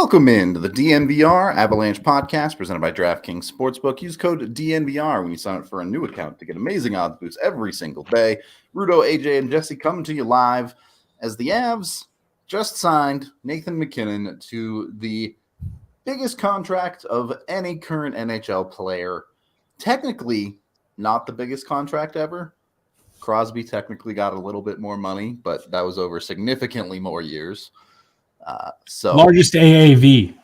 Welcome into the DNVR Avalanche podcast presented by DraftKings Sportsbook. Use code DNVR when you sign up for a new account to get amazing odds boosts every single day. Rudolph, AJ, and Jesse coming to you live as the Avs just signed Nathan MacKinnon to the biggest contract of any current NHL player. Technically, not the biggest contract ever. Crosby technically got a little bit more money, but that was over significantly more years. Largest AAV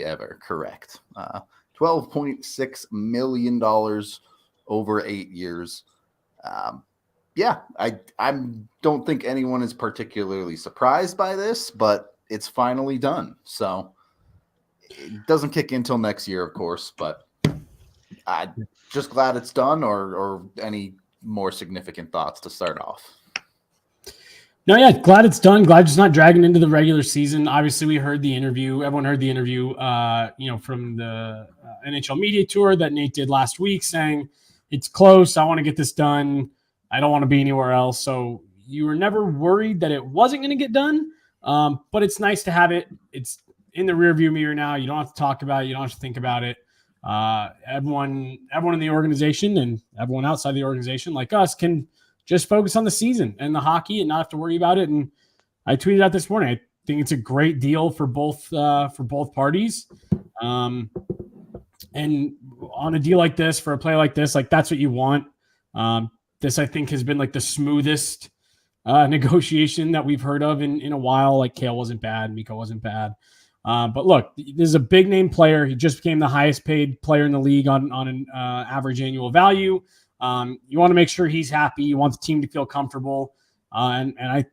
ever, correct. $12.6 million over 8 years. I don't think anyone is particularly surprised by this, but it's finally done. So it doesn't kick in until next year, of course, but I'm just glad it's done. Or any more significant thoughts to start off? No, yeah, glad it's done. Glad it's not dragging into the regular season. Obviously, we heard the interview. Everyone heard the interview, from the NHL media tour that Nate did last week, saying it's close. I want to get this done. I don't want to be anywhere else. So you were never worried that it wasn't going to get done. But it's nice to have it. It's in the rearview mirror now. You don't have to talk about it. You don't have to think about it. Everyone in the organization and everyone outside the organization, like us, can just focus on the season and the hockey and not have to worry about it. And I tweeted out this morning, I think it's a great deal for both parties. And on a deal like this, for a play like this, like that's what you want. This, I think, has been like the smoothest negotiation that we've heard of in a while. Like Kale wasn't bad. Mikko wasn't bad. But look, this is a big name player. He just became the highest paid player in the league on an average annual value. You want to make sure he's happy. You want the team to feel comfortable. And I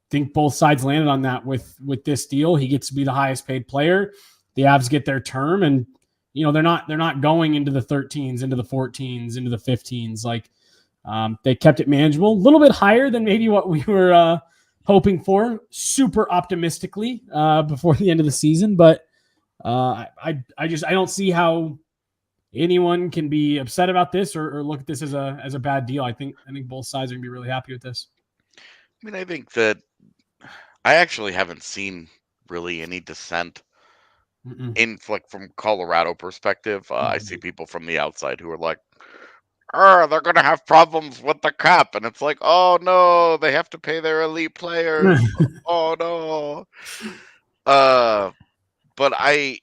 think both sides landed on that with this deal. He gets to be the highest paid player. The Avs get their term, and they're not going into the 13s, into the 14s, into the 15s. Like they kept it manageable, a little bit higher than maybe what we were hoping for, super optimistically before the end of the season. But I don't see how anyone can be upset about this or look at this as a bad deal. I think both sides are gonna be really happy with this. I mean, I think that I actually haven't seen really any dissent in from Colorado perspective. I see people from the outside who are like, they're gonna have problems with the cap, and it's like, oh no, they have to pay their elite players. Oh no. But I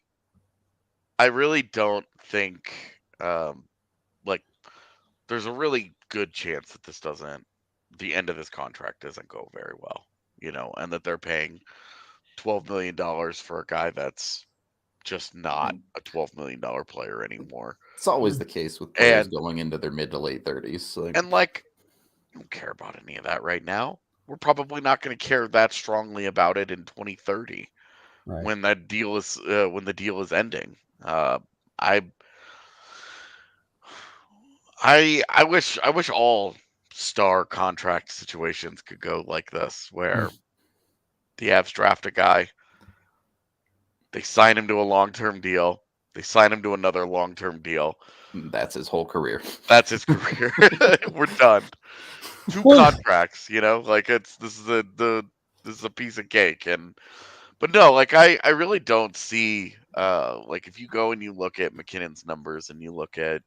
really don't think there's a really good chance that the end of this contract doesn't go very well, and that they're paying $12 million for a guy that's just not a $12 million player anymore. It's always the case with players going into their mid to late 30s. I don't care about any of that right now. We're probably not going to care that strongly about it in 2030, right, when the deal is ending. I wish all star contract situations could go like this, where the Avs draft a guy, they sign him to a long-term deal, they sign him to another long-term deal. That's his whole career. That's his career. We're done. 2 contracts, this is a piece of cake. But no, I really don't see if you go and you look at McKinnon's numbers and you look at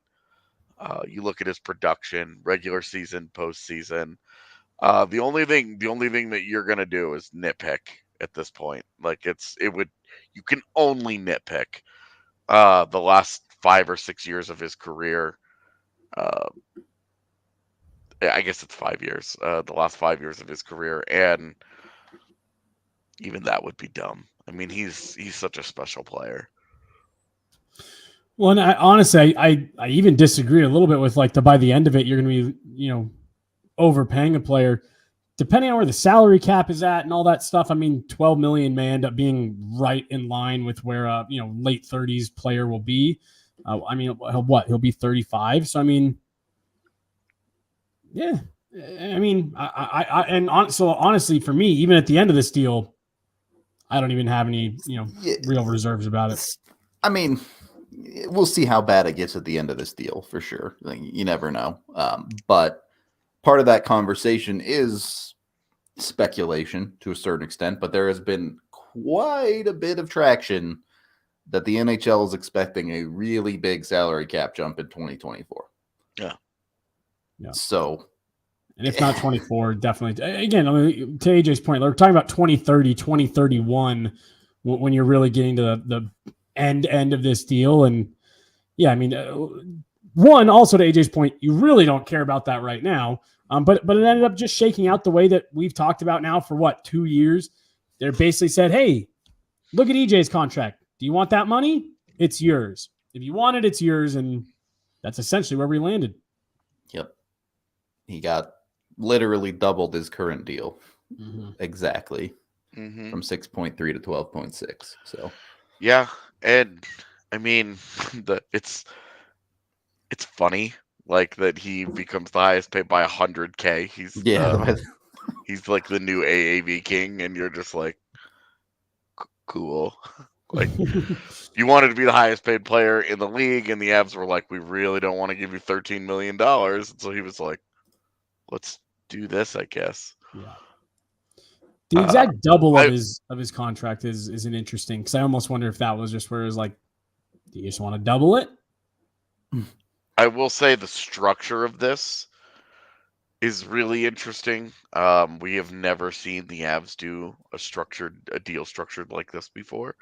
his production, regular season, postseason, the only thing that you're gonna do is nitpick at this point. You can only nitpick the last 5 or 6 years of his career. I guess it's 5 years. The last 5 years of his career, and even that would be dumb. I mean, he's such a special player. Well, and honestly, I even disagree a little bit with by the end of it, you're going to be, overpaying a player, depending on where the salary cap is at and all that stuff. I mean, $12 million may end up being right in line with where a late 30s player will be. He'll be 35. So I mean, yeah. I mean, so honestly, for me, even at the end of this deal, I don't even have any real reserves about it. I mean, we'll see how bad it gets at the end of this deal for sure. You never know. But part of that conversation is speculation to a certain extent, but there has been quite a bit of traction that the NHL is expecting a really big salary cap jump in 2024. Yeah. So, and if not 24, definitely. Again, I mean, to AJ's point, we're talking about 2030, 2031 when you're really getting to the end of this deal. And yeah, I mean, one, also to AJ's point, you really don't care about that right now. But it ended up just shaking out the way that we've talked about now for 2 years. They basically said, hey, look at EJ's contract. Do you want that money? It's yours. If you want it, it's yours. And that's essentially where we landed. Yep. He got literally doubled his current deal. Mm-hmm. Exactly. Mm-hmm. From 6.3 to 12.6. So, yeah. And I mean, it's funny like that he becomes the highest paid by $100K. He's like the new AAV king, and you're just like, cool. Like, you wanted to be the highest paid player in the league, and the Avs were like, we really don't want to give you $13 million. And so he was like, let's do this, I guess. Yeah. The exact double of his contract is an interesting, because I almost wonder if that was just where it was like, do you just want to double it? I will say the structure of this is really interesting. We have never seen the Avs do a deal structured like this before.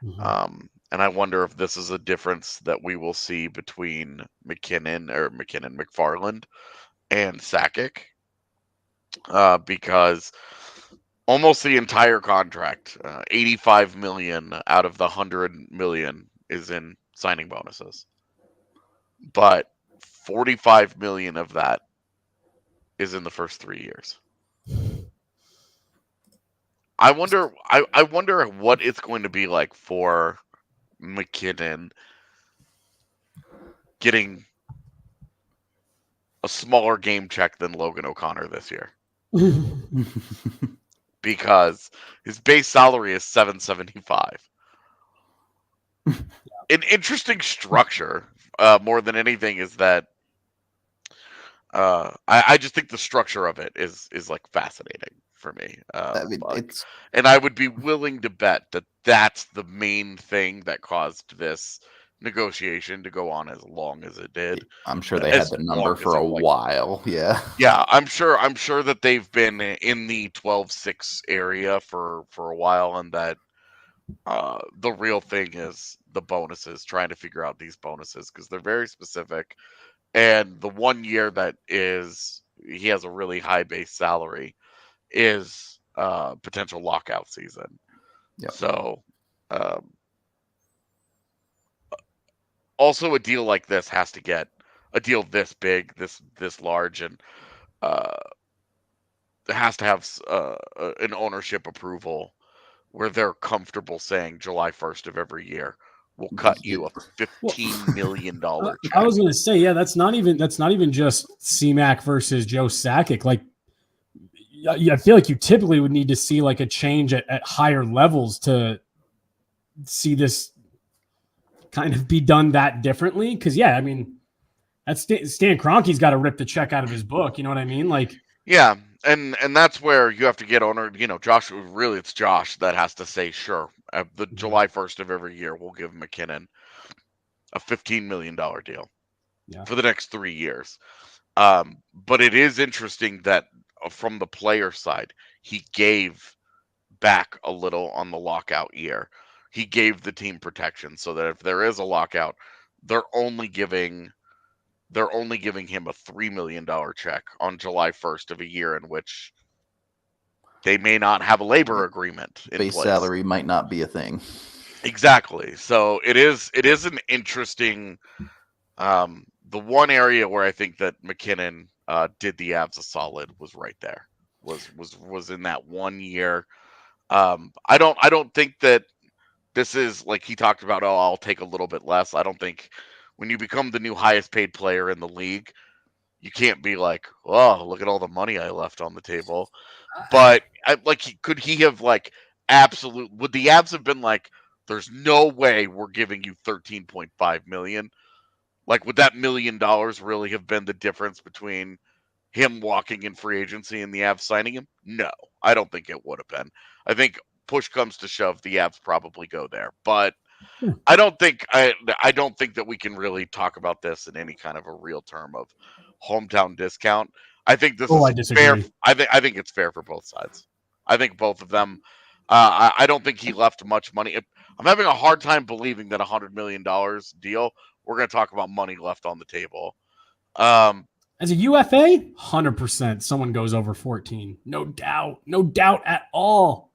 Mm-hmm. And I wonder if this is a difference that we will see between McFarland and Sakic, because almost the entire contract, $85 million out of the $100 million is in signing bonuses, but $45 million of that is in the first 3 years. I wonder what it's going to be like for MacKinnon getting a smaller game check than Logan O'Connor this year. Because his base salary is $775. An interesting structure, more than anything, is that I just think the structure of it is like fascinating for me. I mean, and I would be willing to bet that that's the main thing that caused this negotiation to go on as long as it did. I'm sure they had the number for a while. Yeah. Yeah, I'm sure that they've been in the 12-6 area for a while, and that the real thing is the bonuses, trying to figure out these bonuses, because they're very specific. And the 1 year that he has a really high base salary is potential lockout season. Yep. So also a deal like this has to get a deal this big, this large, and it has to have an ownership approval where they're comfortable saying July 1st of every year, we'll cut you a $15 million check. I was going to say, yeah, that's not even just C-Mac versus Joe Sakic. Like, I feel like you typically would need to see like a change at higher levels to see this kind of be done that differently. Because yeah, I mean, that's Stan Kroenke's got to rip the check out of his book. You know what I mean? Like, yeah, and that's where you have to get owner. You know, Josh. Really, it's Josh that has to say, sure, the July 1st of every year, we'll give MacKinnon a $15 million deal for the next 3 years. But it is interesting that from the player side, he gave back a little on the lockout year. He gave the team protection so that if there is a lockout, they're only giving him a $3 million check on July 1st of a year in which they may not have a labor agreement in base place. Salary might not be a thing. Exactly. So it is an interesting. The one area where I think that MacKinnon did the Avs a solid was right there. Was in that 1 year. I don't think that this is like he talked about. Oh, I'll take a little bit less. I don't think when you become the new highest paid player in the league, you can't be like, oh, look at all the money I left on the table. But could he have like would the Avs have been like, there's no way we're giving you $13.5 million? Like, would that $1 million really have been the difference between him walking in free agency and the Avs signing him? No, I don't think it would have been. I think push comes to shove, the Avs probably go there. But I don't think that we can really talk about this in any kind of a real term of hometown discount. I think this I is disagree. fair. I think it's fair for both sides. I think both of them. I don't think he left much money. I'm having a hard time believing that $100 million deal. We're going to talk about money left on the table. As a UFA, 100% someone goes over 14. No doubt at all.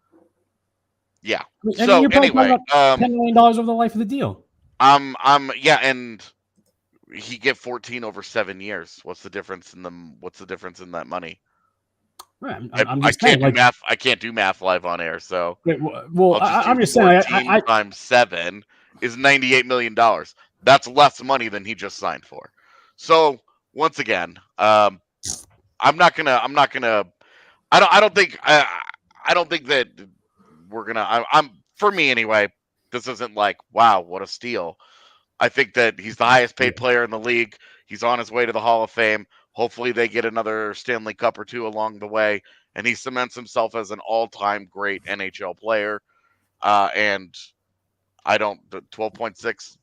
Yeah. So you're probably talking about $10 million over the life of the deal. Yeah, and he get 14 over 7 years. What's the difference in them? What's the difference in that money? Right, I'm just saying, do math. I can't do math live on air. So I'm just saying, 14 times 7 is $98 million. That's less money than he just signed for. So once again, I'm not gonna. I don't think that we're gonna. For me anyway. This isn't like, wow, what a steal. I think that he's the highest paid player in the league. He's on his way to the Hall of Fame. Hopefully they get another Stanley Cup or two along the way. And he cements himself as an all-time great NHL player. And I don't, 12.6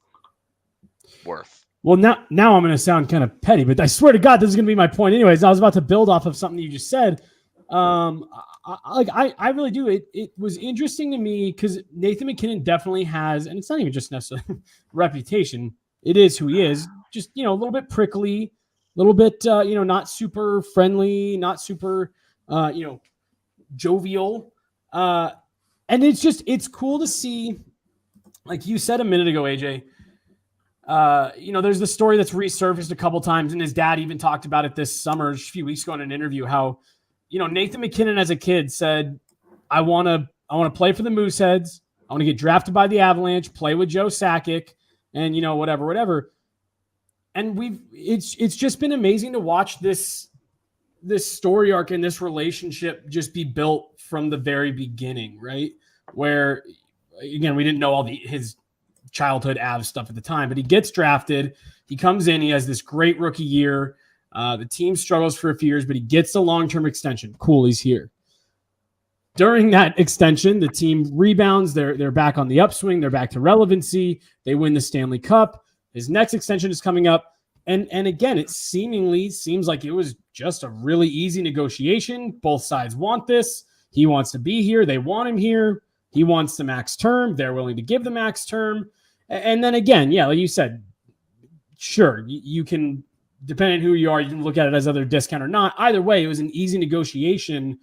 worth. Well, now I'm going to sound kind of petty, but I swear to God, this is going to be my point anyways. I was about to build off of something that you just said. I really do. It was interesting to me because Nathan MacKinnon definitely has, and it's not even just necessarily reputation. It is who he is. Just, a little bit prickly, a little bit, not super friendly, not super, jovial. And it's cool to see, like you said a minute ago, AJ, there's the story that's resurfaced a couple times, and his dad even talked about it this summer, a few weeks ago in an interview, how, Nathan MacKinnon as a kid said, I want to play for the Mooseheads. I want to get drafted by the Avalanche, play with Joe Sakic, and, whatever. And it's just been amazing to watch this story arc and this relationship just be built from the very beginning, right? Where, again, we didn't know all his childhood Avs stuff at the time, but he gets drafted. He comes in, he has this great rookie year. The team struggles for a few years, but he gets a long-term extension. Cool, he's here. During that extension, the team rebounds. They're back on the upswing. They're back to relevancy. They win the Stanley Cup. His next extension is coming up. And again, it seemingly seems like it was just a really easy negotiation. Both sides want this. He wants to be here. They want him here. He wants the max term. They're willing to give the max term. And then again, yeah, like you said, sure, you can, depending on who you are, you can look at it as either discount or not. Either way, it was an easy negotiation.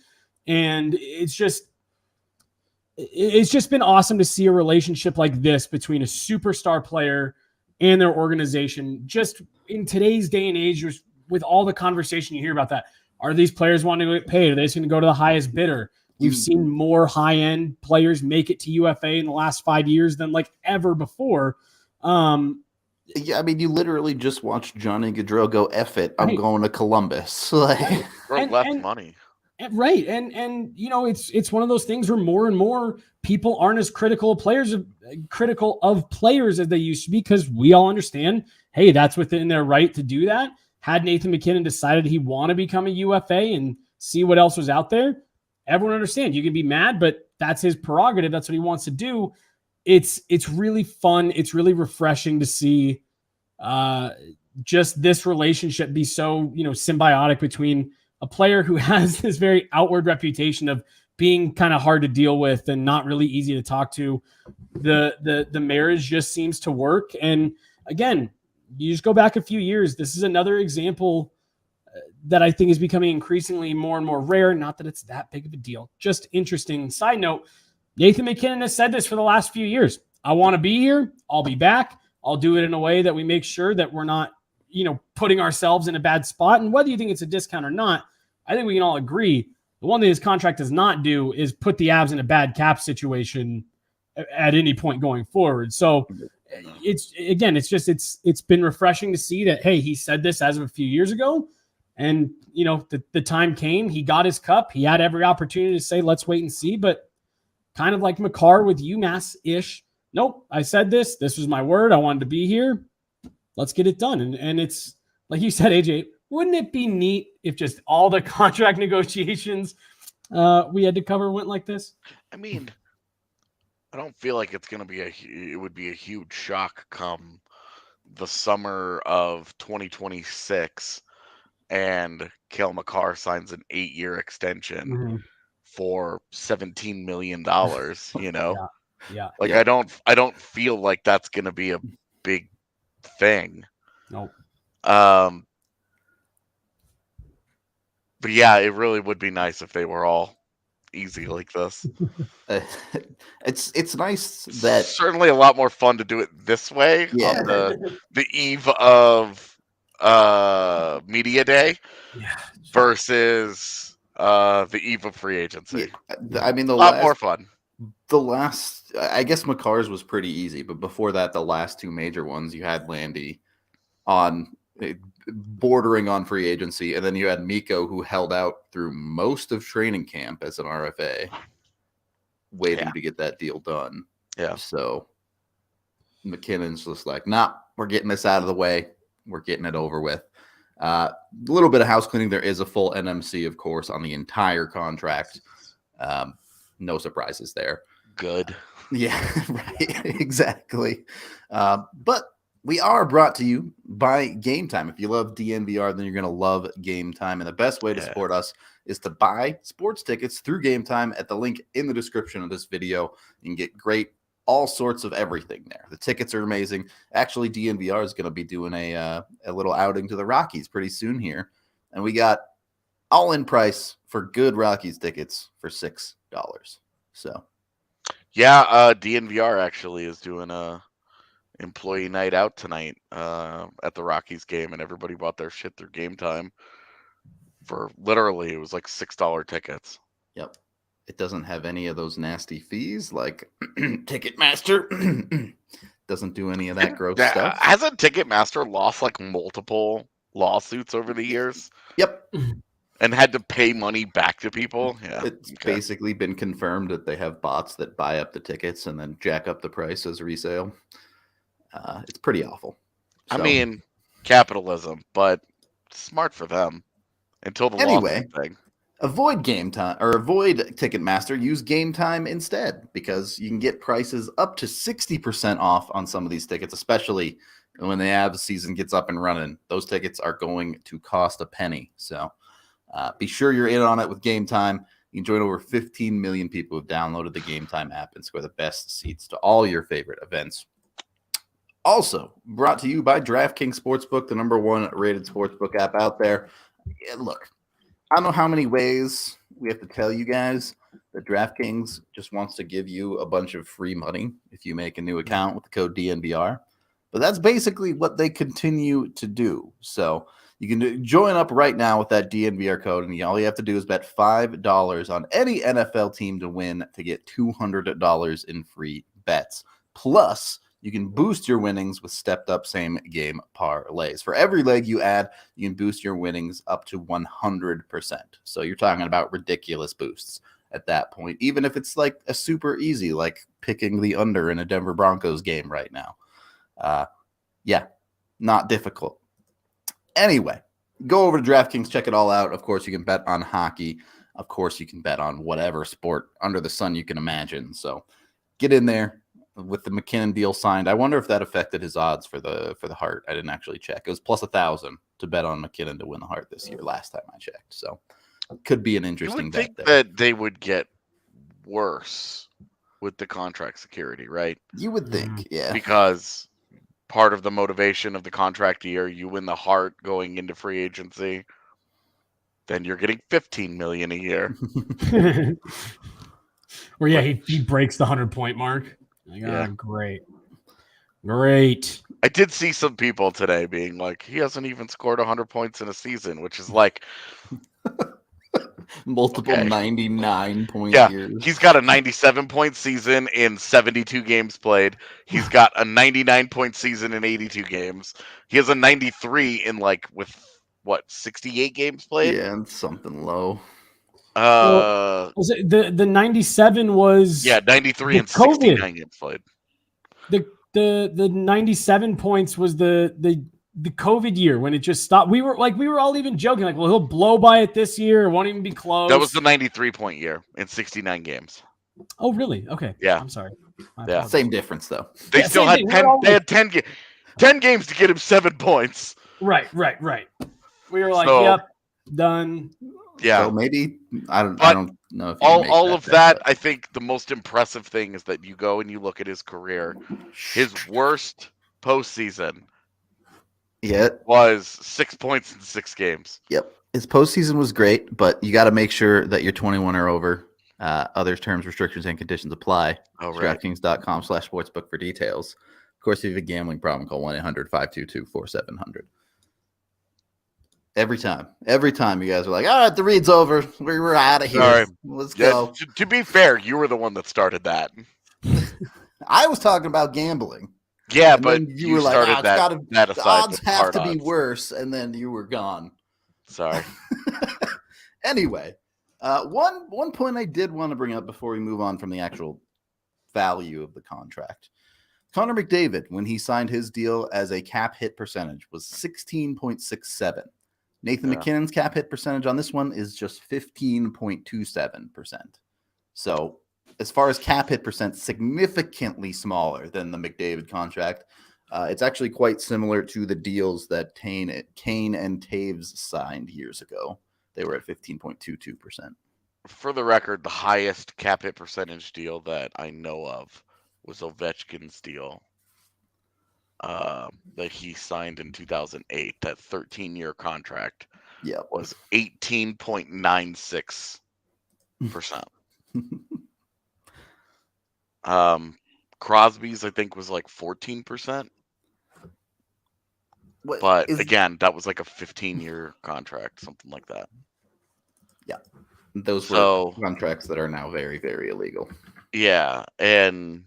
And it's just been awesome to see a relationship like this between a superstar player and their organization. Just in today's day and age, with all the conversation you hear about that, are these players wanting to get paid? Are they just going to go to the highest bidder? We've seen more high-end players make it to UFA in the last 5 years than like ever before. Yeah, I mean, you literally just watched Johnny Gaudreau go, F it, I'm going to Columbus. Like, left money. Right. And it's one of those things where more and more people aren't as critical of players as they used to be, because we all understand, hey, that's within their right to do that. Had Nathan MacKinnon decided he want to become a UFA and see what else was out there, everyone understands. You can be mad, but that's his prerogative. That's what he wants to do. It's really fun. It's really refreshing to see just this relationship be so, symbiotic between a player who has this very outward reputation of being kind of hard to deal with and not really easy to talk to. The marriage just seems to work. And again, you just go back a few years. This is another example that I think is becoming increasingly more and more rare. Not that it's that big of a deal. Just interesting. Side note, Nathan MacKinnon has said this for the last few years. I want to be here. I'll be back. I'll do it in a way that we make sure that we're not, putting ourselves in a bad spot. And whether you think it's a discount or not, I think we can all agree the one thing his contract does not do is put the Avs in a bad cap situation at any point going forward. So it's been refreshing to see that, hey, he said this as of a few years ago. And, the time came, he got his cup. He had every opportunity to say, let's wait and see. But kind of like McCarr with UMass-ish, nope, I said this. This was my word. I wanted to be here. Let's get it done. And it's like you said, AJ, wouldn't it be neat if just all the contract negotiations we had to cover went like this? I mean, I don't feel like it's going to be it would be a huge shock come the summer of 2026 and Cale Makar signs an 8-year extension Mm-hmm. for $17 million, you know? Yeah. Like, Yeah. I don't feel like that's going to be a big thing. Nope. But yeah, it really would be nice if they were all easy like this. It's nice that Certainly a lot more fun to do it this way Yeah. on the eve of media day Yeah. versus the eve of free agency. I mean A lot more fun. I guess Makar's was pretty easy, but before that, the last two major ones, you had Landy on bordering on free agency, and then you had Mikko, who held out through most of training camp as an RFA, waiting to get that deal done. Yeah. So McKinnon's just like, nah, we're getting this out of the way. We're getting it over with. A little bit of house cleaning. There is a full NMC, of course, on the entire contract. No surprises there. Good. Yeah, right. Exactly. But we are brought to you by Game Time. If you love DNVR, then you're going to love Game Time. And the best way to support us is to buy sports tickets through Game Time at the link in the description of this video. You can get all sorts of everything there. The tickets are amazing. Actually, DNVR is going to be doing a little outing to the Rockies pretty soon here. And we got all-in price for good Rockies tickets for $6. So, yeah, DNVR actually is doing a employee night out tonight at the Rockies game, and everybody bought their shit through Game Time for literally, it was like $6 tickets. Yep. It doesn't have any of those nasty fees like Ticketmaster. Doesn't do any of that gross stuff. Hasn't Ticketmaster lost like multiple lawsuits over the years? Yep. And had to pay money back to people? Yeah. It's basically been confirmed that they have bots that buy up the tickets and then jack up the price as resale. It's pretty awful. So, I mean, capitalism, but smart for them until the lawsuit thing. Avoid Game Time or avoid Ticketmaster. Use Game Time instead because you can get prices up to 60% off on some of these tickets, especially when the Avs season gets up and running. Those tickets are going to cost a penny. So be sure you're in on it with Game Time. You can join over 15 million people who've downloaded the Game Time app and score the best seats to all your favorite events. Also brought to you by DraftKings Sportsbook, the #1 rated sportsbook app out there. Yeah, look, I don't know how many ways we have to tell you guys that DraftKings just wants to give you a bunch of free money if you make a new account with the code DNVR. But that's basically what they continue to do. So you can join up right now with that DNVR code, and all you have to do is bet $5 on any NFL team to win to get $200 in free bets. Plus, you can boost your winnings with stepped-up same-game parlays. For every leg you add, you can boost your winnings up to 100%. So you're talking about ridiculous boosts at that point, even if it's like a super easy, like picking the under in a Denver Broncos game right now. Yeah, not difficult. Anyway, go over to DraftKings, check it all out. Of course, you can bet on hockey. Of course, you can bet on whatever sport under the sun you can imagine. So get in there. With the MacKinnon deal signed, I wonder if that affected his odds for the Hart. I didn't actually check. It was plus 1,000 to bet on MacKinnon to win the Hart this year. Last time I checked, so could be an interesting bet. You would think that they would get worse with the contract security, right? You would think, yeah, because part of the motivation of the contract year, you win the Hart going into free agency, then you're getting $15 million a year. Or yeah, he breaks the 100-point mark. Like, yeah, great. I did see some people today being like, he hasn't even scored 100 points in a season, which is like multiple 99-point years. He's got a 97-point season in 72 games played. He's got a 99-point season in 82 games. He has a 93 in with 68 games played. Yeah, and something low. Was it the 97 was 93 and 69 games played. The 97 points was the COVID year when it just stopped. We were all even joking like, well, he'll blow by it this year. It won't even be close. That was the 93-point year in 69 games. Oh, really? Okay. Yeah. I'm sorry. Yeah. Same difference though. They Yeah, still same had thing. 10. They had 10 games to get him 7 points. Right. We were like, So, yep, done. Yeah. So maybe I don't know if you can make all of that. bet, I think the most impressive thing is that you go and you look at his career. His worst postseason was 6 points in 6 games. Yep. His postseason was great, but you got to make sure that you're 21 or over. Other terms, restrictions, and conditions apply. Oh, right. DraftKings.com/sportsbook for details. Of course, if you have a gambling problem, call 1-800-522-4700. Every time you guys are like, all right, the read's over. We're out of here. Sorry. Let's go. To be fair, you were the one that started that. I was talking about gambling. Yeah, and but you were like, that aside, the odds have to be odds. worse, and then you were gone. Sorry. Anyway, one point I did want to bring up before we move on from the actual value of the contract. Connor McDavid, when he signed his deal as a cap hit percentage, was 16.67. Nathan MacKinnon's cap hit percentage on this one is just 15.27%. So as far as cap hit percent, significantly smaller than the McDavid contract. It's actually quite similar to the deals that Kane and Taves signed years ago. They were at 15.22%. For the record, the highest cap hit percentage deal that I know of was Ovechkin's deal that he signed in 2008. That 13-year contract was 18.96%. Crosby's, I think, was like 14%. Again, that was like a 15-year contract, something like that. Yeah. Those were contracts that are now very, very illegal. Yeah, and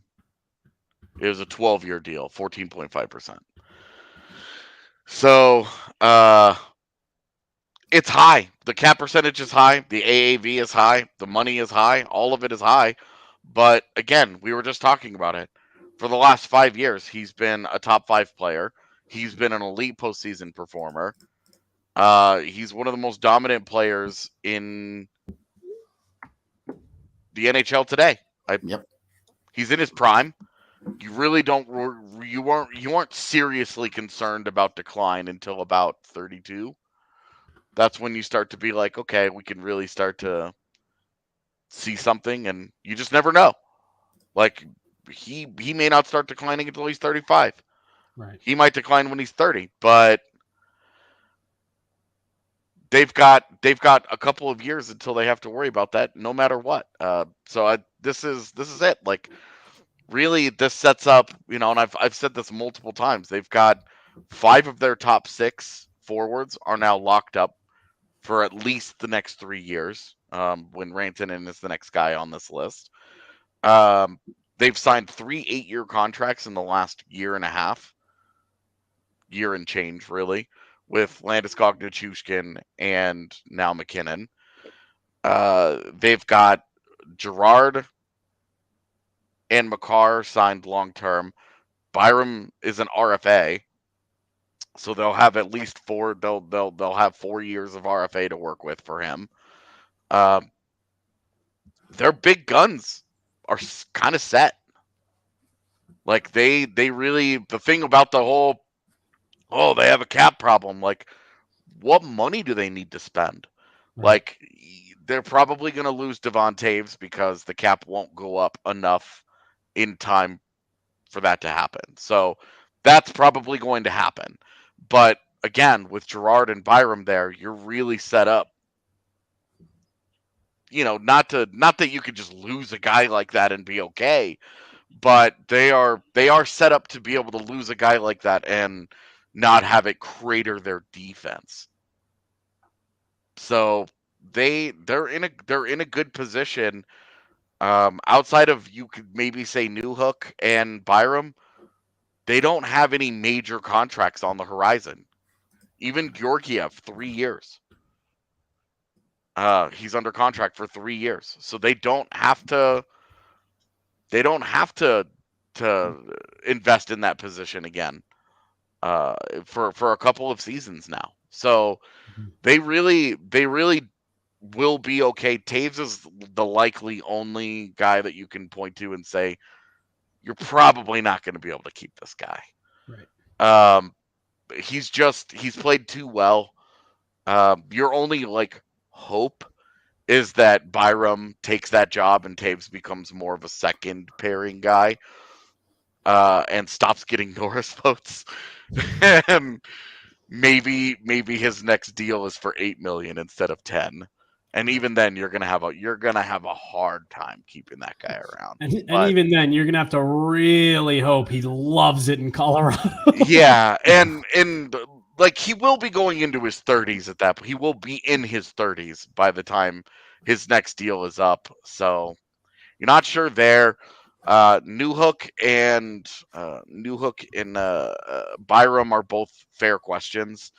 it was a 12-year deal, 14.5%. So, it's high. The cap percentage is high. The AAV is high. The money is high. All of it is high. But again, we were just talking about it. For the last 5 years, he's been a top 5 player. He's been an elite postseason performer. He's one of the most dominant players in the NHL today. He's in his prime. You really don't. You weren't seriously concerned about decline until about 32. That's when you start to be like, okay, we can really start to see something, and you just never know. Like he may not start declining until he's 35. Right. He might decline when he's 30, but they've got a couple of years until they have to worry about that, no matter what. This is it. Like, really, this sets up, and I've said this multiple times. They've got 5 of their top 6 forwards are now locked up for at least the next 3 years. When Rantanen is the next guy on this list. They've signed 3 8-year contracts in the last year and a half. Year and change, really, with Landeskog, Nichushkin, and now McKinnon. They've got Girard and Makar signed long-term. Byram is an RFA, so they'll have at least 4. They'll have 4 years of RFA to work with for him. Their big guns are kind of set. Like they really, the thing about the whole, they have a cap problem. Like, what money do they need to spend? Right. Like, they're probably going to lose Devon Taves because the cap won't go up enough in time for that to happen. So that's probably going to happen. But again, with Girard and Byram there, you're really set up. Not that you could just lose a guy like that and be okay, but they are set up to be able to lose a guy like that and not have it crater their defense. So they're in a good position. Outside of, you could maybe say, Newhook and Byram, they don't have any major contracts on the horizon. Even Georgiev, 3 years. He's under contract for 3 years, so they don't have to invest in that position again for a couple of seasons now. So they really will be okay. Taves is the likely only guy that you can point to and say you're probably not going to be able to keep this guy. Right. He's played too well. Your only hope is that Byram takes that job and Taves becomes more of a second pairing guy, and stops getting Norris votes. And maybe his next deal is for $8 million instead of 10. And even then, you're gonna have a hard time keeping that guy around. And even then, you're gonna have to really hope he loves it in Colorado. Yeah, and he will be going into his 30s at that point. He will be in his 30s by the time his next deal is up. So you're not sure there. Newhook and Byram are both fair questions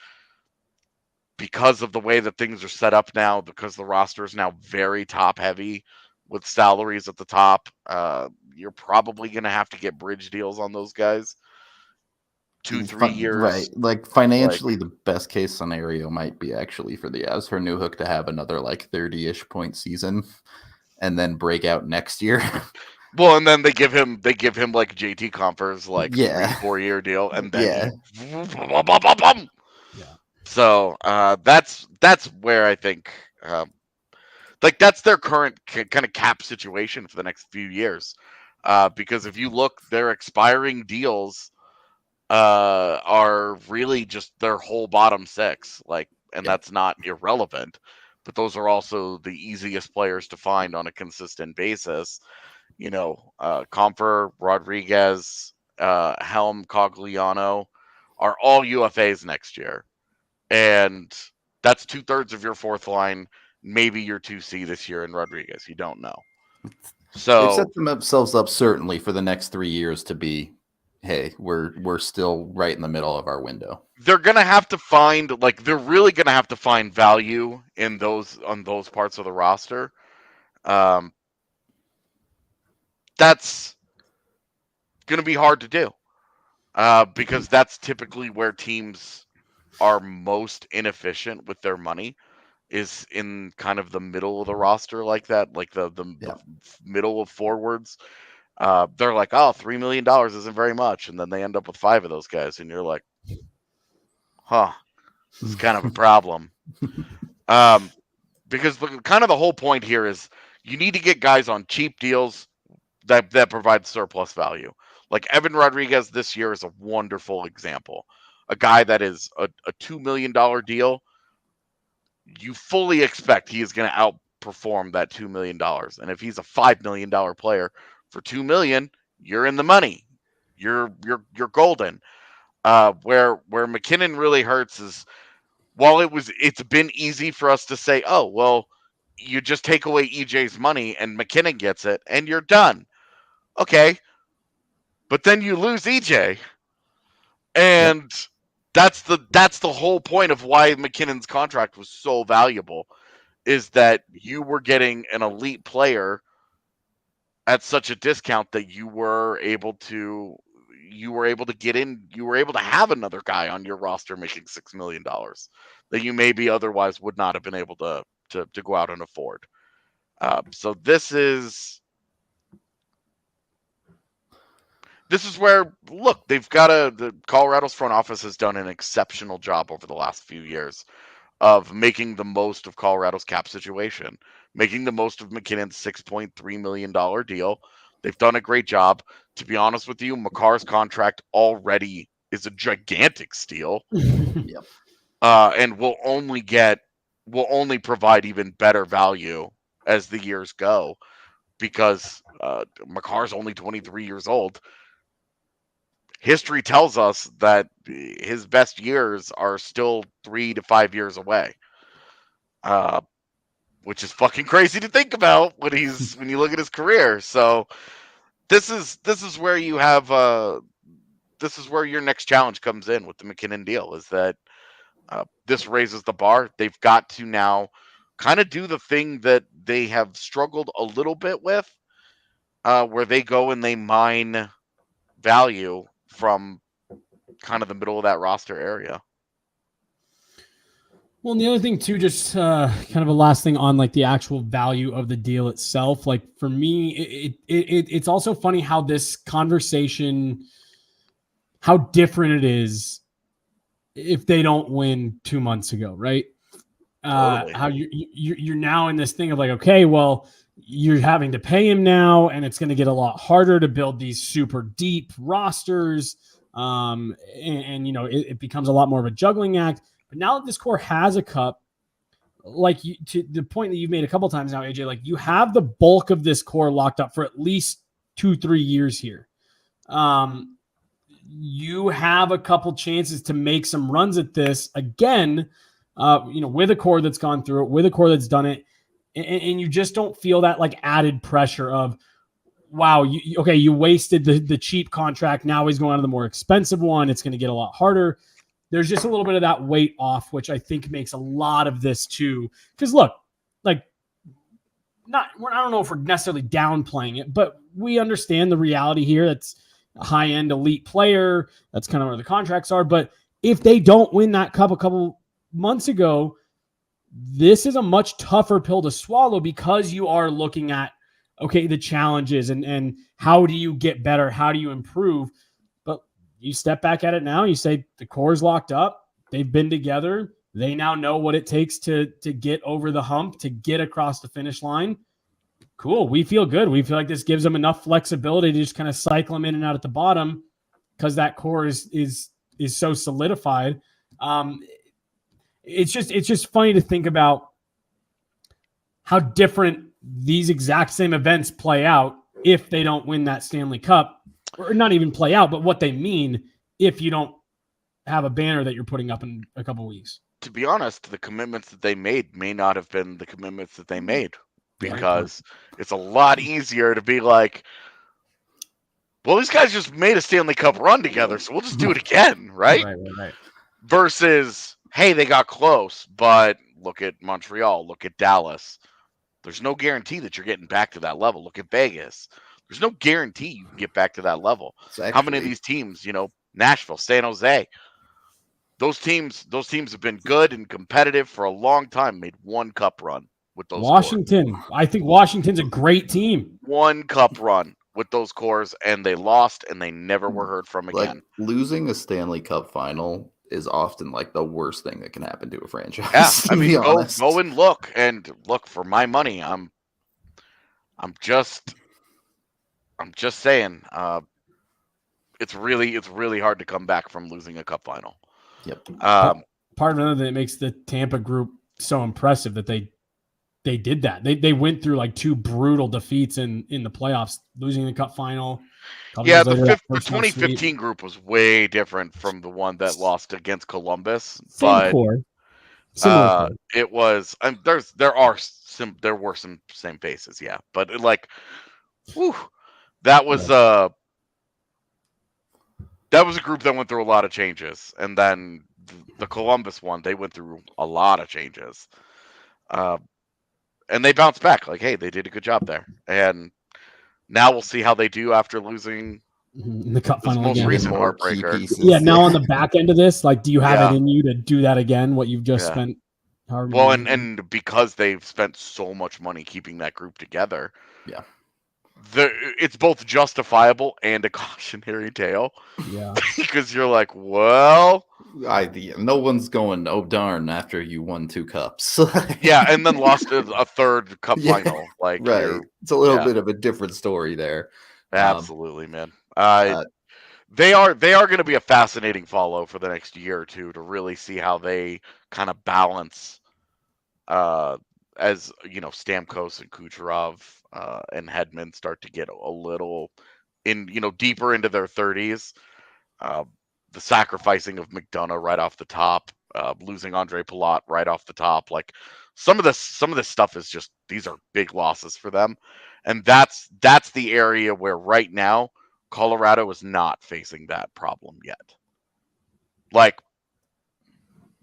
because of the way that things are set up now, because the roster is now very top heavy with salaries at the top. You're probably going to have to get bridge deals on those guys. 2-3 years. Right. Like financially, the best case scenario might be actually for the Avs for Newhook to have another 30-ish point season and then break out next year. Well, and then they give him like JT Compher's 3-4 year deal, and then So that's where I think that's their current kind of cap situation for the next few years. Because if you look, their expiring deals are really just their whole bottom six, and that's not irrelevant, but those are also the easiest players to find on a consistent basis. Compher, Rodriguez, Helm, Cogliano are all UFAs next year. And that's 2/3 of your fourth line, maybe your 2C this year in Rodriguez. You don't know. So they've set themselves up certainly for the next 3 years to be, hey, we're still right in the middle of our window. They're gonna have to find they're really gonna have to find value in those parts of the roster. That's gonna be hard to do. Because that's typically where teams are most inefficient with their money, is in kind of the middle of the roster like that, the middle of forwards. They're like, oh, $3 million isn't very much, and then they end up with 5 of those guys, and you're like, huh, this is kind of a problem. Because kind of the whole point here is you need to get guys on cheap deals that provide surplus value. Like Evan Rodriguez this year is a wonderful example. A guy that is a $2 million deal. You fully expect he is going to outperform that $2 million. And if he's a $5 million player for $2 million, you're in the money. You're golden. Where MacKinnon really hurts is, while it's been easy for us to say, oh, well, you just take away EJ's money and MacKinnon gets it and you're done. Okay. But then you lose EJ. And that's the whole point of why MacKinnon's contract was so valuable, is that you were getting an elite player at such a discount that you were able to get in, you were able to have another guy on your roster making $6 million that you maybe otherwise would not have been able to go out and afford. So this is where, look, the Colorado's front office has done an exceptional job over the last few years of making the most of Colorado's cap situation, making the most of MacKinnon's $6.3 million deal. They've done a great job. To be honest with you, Makar's contract already is a gigantic steal. And will only provide even better value as the years go, because Makar's only 23 years old. History tells us that his best years are still 3 to 5 years away, which is fucking crazy to think about when you look at his career. So this is where you have this is where your next challenge comes in with the MacKinnon deal, is that this raises the bar. They've got to now kind of do the thing that they have struggled a little bit with, where they go and they mine value from kind of the middle of that roster area. Well, and the other thing too, just kind of a last thing on like the actual value of the deal itself. Like for me, it's also funny how this conversation, how different it is if they don't win 2 months ago, right? Totally. How you're now in this thing of like, okay, well, you're having to pay him now, and it's going to get a lot harder to build these super deep rosters. And it becomes a lot more of a juggling act. But now that this core has a cup, like to the point that you've made a couple times now, AJ, like you have the bulk of this core locked up for at least 2-3 years here. You have a couple chances to make some runs at this again, with a core that's gone through it, with a core that's done it, and you just don't feel that like added pressure of, wow, you wasted the cheap contract. Now he's going on to the more expensive one. It's going to get a lot harder. There's just a little bit of that weight off, which I think makes a lot of this too. Because look, like, I don't know if we're necessarily downplaying it, but we understand the reality here. That's a high-end elite player. That's kind of where the contracts are. But if they don't win that cup a couple months ago, this is a much tougher pill to swallow because you are looking at, okay, the challenges and how do you get better? How do you improve? But you step back at it now, you say the core's locked up. They've been together. They now know what it takes to get over the hump, to get across the finish line. Cool. We feel good. We feel like this gives them enough flexibility to just kind of cycle them in and out at the bottom because that core is so solidified. It's just funny to think about how different these exact same events play out if they don't win that Stanley Cup, or not even play out, but what they mean if you don't have a banner that you're putting up in a couple weeks. To be honest, the commitments that they made may not have been the commitments that they made, because it's a lot easier to be like, well, these guys just made a Stanley Cup run together, so we'll just do it again, right? Right. Versus, hey, they got close, but look at Montreal, look at Dallas. There's no guarantee that you're getting back to that level. Look at Vegas. There's no guarantee you can get back to that level. How many of these teams, Nashville, San Jose, those teams have been good and competitive for a long time, made one cup run with those Washington. Cores. I think Washington's a great team. One cup run with those cores, and they lost, and they never were heard from again. Like, losing a Stanley Cup final is often like the worst thing that can happen to a franchise. Yeah, I mean, go and look for my money. I'm just saying, it's really hard to come back from losing a cup final. Yep. Part of another that makes the Tampa group so impressive that they did that. They went through like 2 brutal defeats in the playoffs, losing the cup final. Yeah, the 2015 group was way different from the one that lost against Columbus. Same core. Core. It was. There were some same faces, yeah, but that was a group that went through a lot of changes, and then the Columbus one, they went through a lot of changes, and they bounced back. Like, hey, they did a good job there, and now we'll see how they do after losing in the cup this final most again. recent heartbreaker. Yeah, now on the back end of this, like, do you have it in you to do that again? What you've just spent? Well, and because they've spent so much money keeping that group together, it's both justifiable and a cautionary tale. Yeah, because you're like, well, no one's going, oh darn, after you won 2 cups. Yeah, and then lost a third cup final. Like, right, it's a little bit of a different story there. Absolutely, man. They are going to be a fascinating follow for the next year or two to really see how they kind of balance, as Stamkos and Kucherov and Hedman start to get a little deeper into their 30s. The sacrificing of McDonough right off the top, losing Andre Palat right off the top, like some of this stuff is just, these are big losses for them, and that's the area where right now Colorado is not facing that problem yet. Like,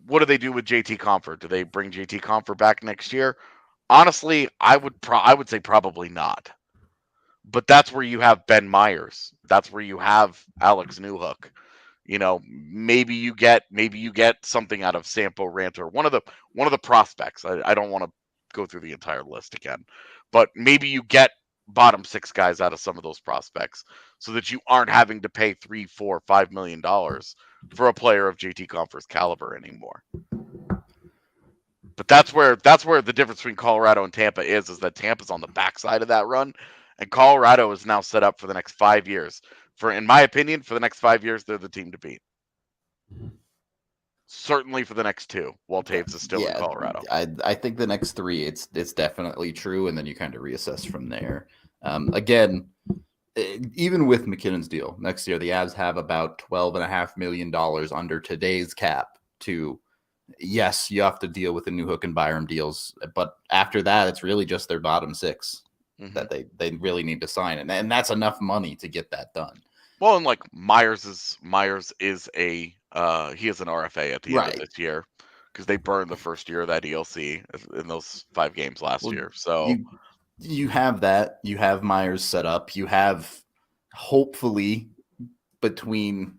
what do they do with JT Compher? Do they bring JT Compher back next year? Honestly, I would say probably not. But that's where you have Ben Myers. That's where you have Alex Newhook. maybe you get something out of Sampo Ranter, one of the prospects. I don't want to go through the entire list again, but maybe you get bottom 6 guys out of some of those prospects so that you aren't having to pay $3, $4, $5 million for a player of JT Compher's caliber anymore. But that's where the difference between Colorado and Tampa is that Tampa's on the backside of that run, and Colorado is now set up for the next 5 years. In my opinion, for the next 5 years, they're the team to beat. Certainly for the next 2, while Taves is still in Colorado. I think the next 3, it's definitely true, and then you kind of reassess from there. Again, even with MacKinnon's deal, next year the Avs have about $12.5 million under today's cap to. Yes, you have to deal with the Newhook and Byram deals, but after that, it's really just their bottom 6 that they really need to sign, and that's enough money to get that done. Well, and like Myers is he is an RFA at the end of this year because they burned the first year of that ELC in those 5 games last year. So you have that. You have Myers set up. You have hopefully between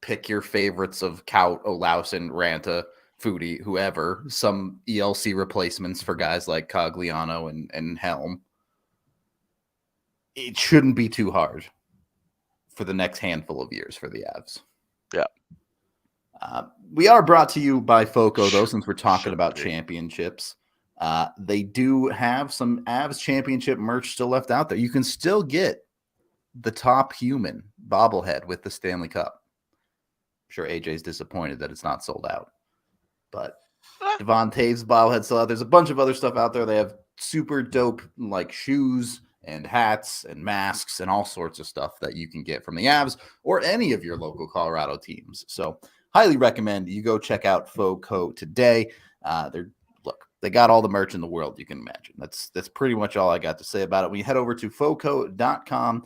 pick your favorites of Kaut, Olausen, Ranta, Foodie, whoever, some ELC replacements for guys like Cogliano and Helm. It shouldn't be too hard for the next handful of years for the Avs. Yeah. We are brought to you by FOCO, though, since we're talking about championships. They do have some Avs championship merch still left out there. You can still get the top human bobblehead with the Stanley Cup. I'm sure AJ's disappointed that it's not sold out. But Devon Taves bobblehead still out. There's a bunch of other stuff out there. They have super dope like shoes and hats and masks and all sorts of stuff that you can get from the Avs or any of your local Colorado teams. So highly recommend you go check out FOCO today. They got all the merch in the world you can imagine. That's pretty much all I got to say about it. When you head over to foco.com,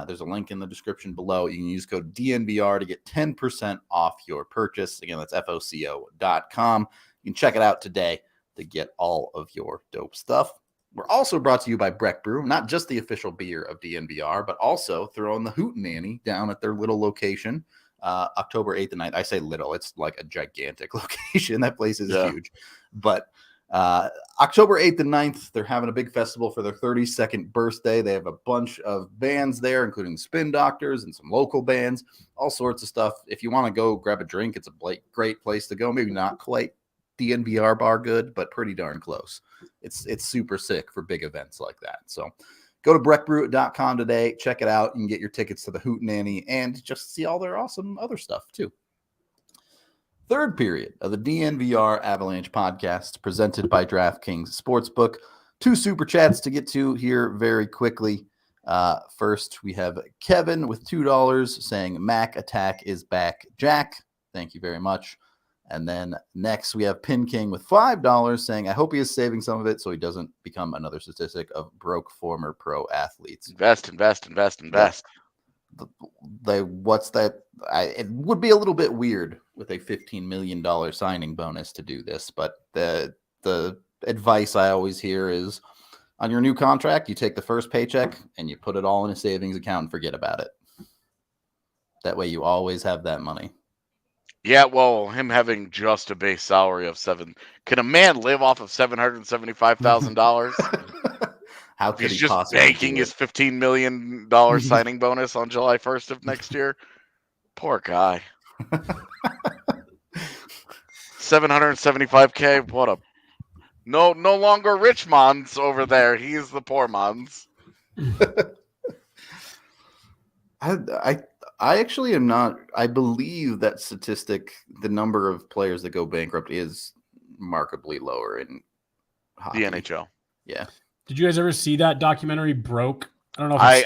there's a link in the description below. You can use code DNVR to get 10% off your purchase. Again, that's foco.com. You can check it out today to get all of your dope stuff. We're also brought to you by Breck Brew, not just the official beer of DNVR, but also throwing the Hootenanny down at their little location, October 8th and 9th. I say little, it's like a gigantic location. That place is huge. But October 8th and 9th, they're having a big festival for their 32nd birthday. They have a bunch of bands there, including Spin Doctors and some local bands, all sorts of stuff. If you want to go grab a drink, it's a great place to go. Maybe not quite the NVR bar good, but pretty darn close. It's super sick for big events like that. So go to breckbrew.com today. Check it out. You can get your tickets to the Hootenanny and just see all their awesome other stuff too. Third period of the DNVR Avalanche podcast presented by DraftKings Sportsbook. 2 super chats to get to here very quickly. First, we have Kevin with $2 saying Mac attack is back, Jack. Thank you very much. And then next we have Pin King with $5 saying, I hope he is saving some of it so he doesn't become another statistic of broke former pro athletes. Invest. What's that? It would be a little bit weird with a $15 million signing bonus to do this, but the advice I always hear is on your new contract, you take the first paycheck and you put it all in a savings account and forget about it. That way you always have that money. Yeah, well, him having just a base salary of can a man live off of $775,000? How could he's he just banking his $15 million signing bonus on July 1st of next year? Poor guy. $775K. What a no longer rich Mons over there. He's the poor Mons. I actually am not. I believe that statistic, the number of players that go bankrupt is markedly lower in hockey. The NHL. Yeah. Did you guys ever see that documentary Broke? I don't know if it's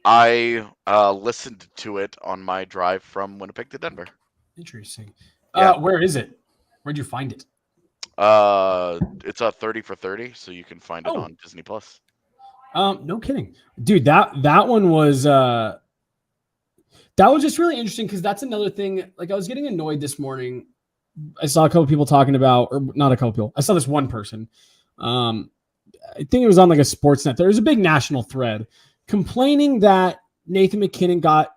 I listened to it on my drive from Winnipeg to Denver. Interesting. Yeah. Where is it? Where'd you find it? It's a 30 for 30, so you can find it on Disney Plus. No kidding, dude. That one was just really interesting because that's another thing. Like I was getting annoyed this morning. I saw a couple people talking about, or not a couple people. I saw this one person. I think it was on like a Sportsnet. There was a big national thread complaining that Nathan MacKinnon got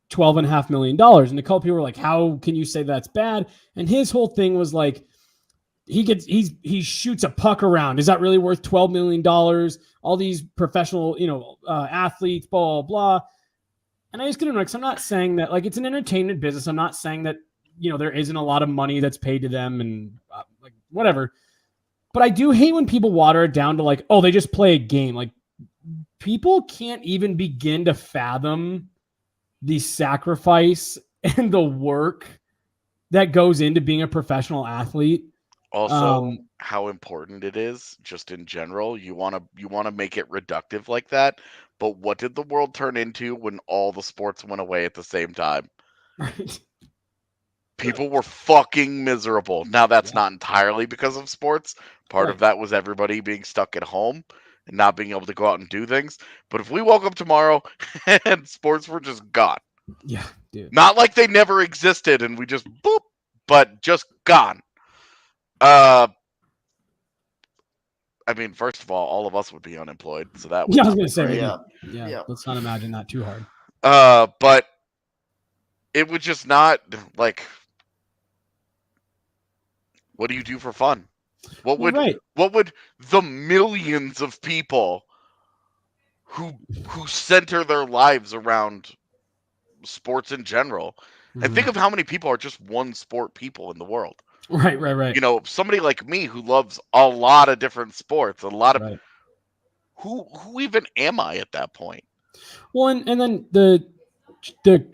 $12.5 million. And a couple people were like, how can you say that's bad? And his whole thing was like, he shoots a puck around. Is that really worth $12 million? All these professional, athletes, blah, blah, blah. And I just get it. I'm not saying that, like, it's an entertainment business. I'm not saying that, there isn't a lot of money that's paid to them and like whatever. But I do hate when people water it down to like, oh, they just play a game. Like, people can't even begin to fathom the sacrifice and the work that goes into being a professional athlete. Also, how important it is, just in general. You want to make it reductive like that. But what did the world turn into when all the sports went away at the same time? Right. People were fucking miserable. Now, that's not entirely because of sports. Part of that was everybody being stuck at home and not being able to go out and do things. But if we woke up tomorrow and sports were just gone. Yeah, dude. Not like they never existed and we just boop, but just gone. I mean, first of all of us would be unemployed, so that would I was gonna say, yeah. Let's not imagine that too hard. But it would just not like. What do you do for fun? What would the millions of people who center their lives around sports in general, and think of how many people are just one sport people in the world. Right. Somebody like me who loves a lot of different sports, a lot of who even am I at that point? Well, and then the